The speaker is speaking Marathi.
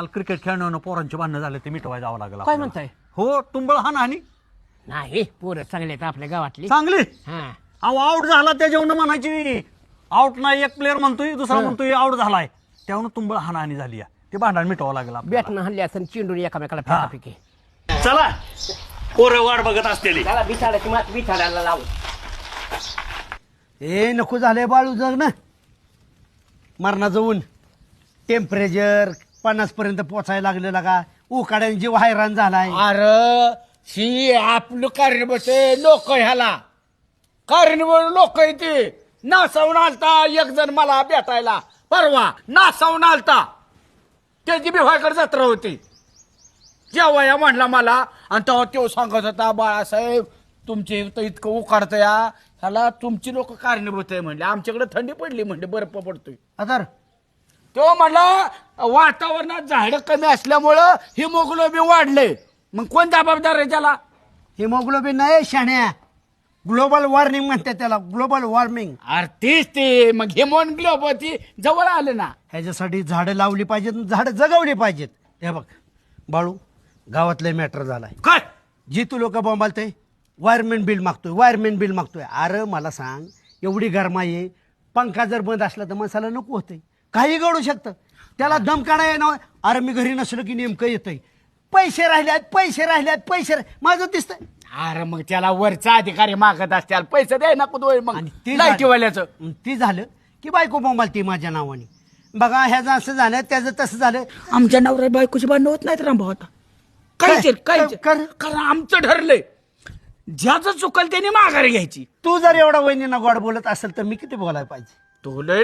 काल क्रिकेट खेळणं पोरांचे भांडणं झाले ते मिटवायला जावं लागलं काय आपल्याला. म्हणताय? हो तुंबळ हानी नाही पोरं चांगले आहेत आपल्या गावातली. चांगली. हा अहो आउट झाला त्याच्यावर म्हणायची आउट नाही, एक प्लेअर म्हणतोय दुसरा म्हणतोय आउट झालाय, त्यावर तुंबळ हानी झाली आहे. ते भांडण मिटवावं लागलं आपल्याला. बॅटनं हल्ली असं चेंडून एकामेकाला हा. फेकाफेकी. चला पोरं वाट बघत असतेली. त्याला बिछाडायची मात बिछाडायला लावून. ए नको झालंय बाळू जग ना, मरणाचं ऊन, टेम्परेचर 50 पर्यंत पोचायला लागलेला का, उकाड्याने जीव हैराण झालाय. अरे ही आपलं कारण बसे लोक ह्याला कारण लोक येते नासावून आलता एक जण मला भेटायला परवा, नासावून आलता त्याची बिवायकडे जत्रा होती. जेव्हा म्हणला मला आणि तेव्हा तो सांगत होता बाळासाहेब तुमचे इथं इतकं उकाडतं या ह्याला तुमची लोक कारणीभूत आहे म्हणले, आमच्याकडे थंडी पडली म्हणले बर्फ पडतोय. आता तो म्हणला वातावरणात झाडं कमी असल्यामुळं हिमोग्लोबिन वाढले. मग कोण जबाबदार आहे त्याला? हिमोग्लोबिन नाही शाण्या, ग्लोबल वॉर्मिंग म्हणतात त्याला, ग्लोबल वॉर्मिंग. अरे तेच ते मग हिमोग्लोबिन ती जवळ आले ना. ह्याच्यासाठी झाडं लावली पाहिजेत, झाडं जगवली पाहिजेत. हे बघ बाळू, गावातलं मॅटर झालाय. काय जी तू लोक बोंबालतय वायरमॅन बिल मागतोय, वायरमॅन बिल मागतोय. अरे मला सांग, एवढी गरमाई आहे, पंखा जर बंद असला तर मसाला नको होतंय, काही घडू शकतं. त्याला दम काढाय ना. अरे मी घरी नसलो की नेमकं येतंय, पैसे राहिल्यात पैसे राहिल्यात पैसे माझं दिसतंय. अरे मग त्याला वरचा अधिकारी मागत असत्याल पैसे द्याय नको दोय मग आणि ते लाईटीवाल्याचं. ती झालं की बायको बोंबालती माझ्या नावाने. बघा ह्याचं असं झालं त्याचं तसं झालं. आमच्या नवरा बायकोची भांडण होत नाहीत रामभाऊ आता काहीच कारण आमचं ठरलंय ज्याचं चुकल त्याने माघारी घ्यायची. तू जर एवढा वहिनींना गोड बोलत असेल तर मी किती बोलायला पाहिजे? तो लय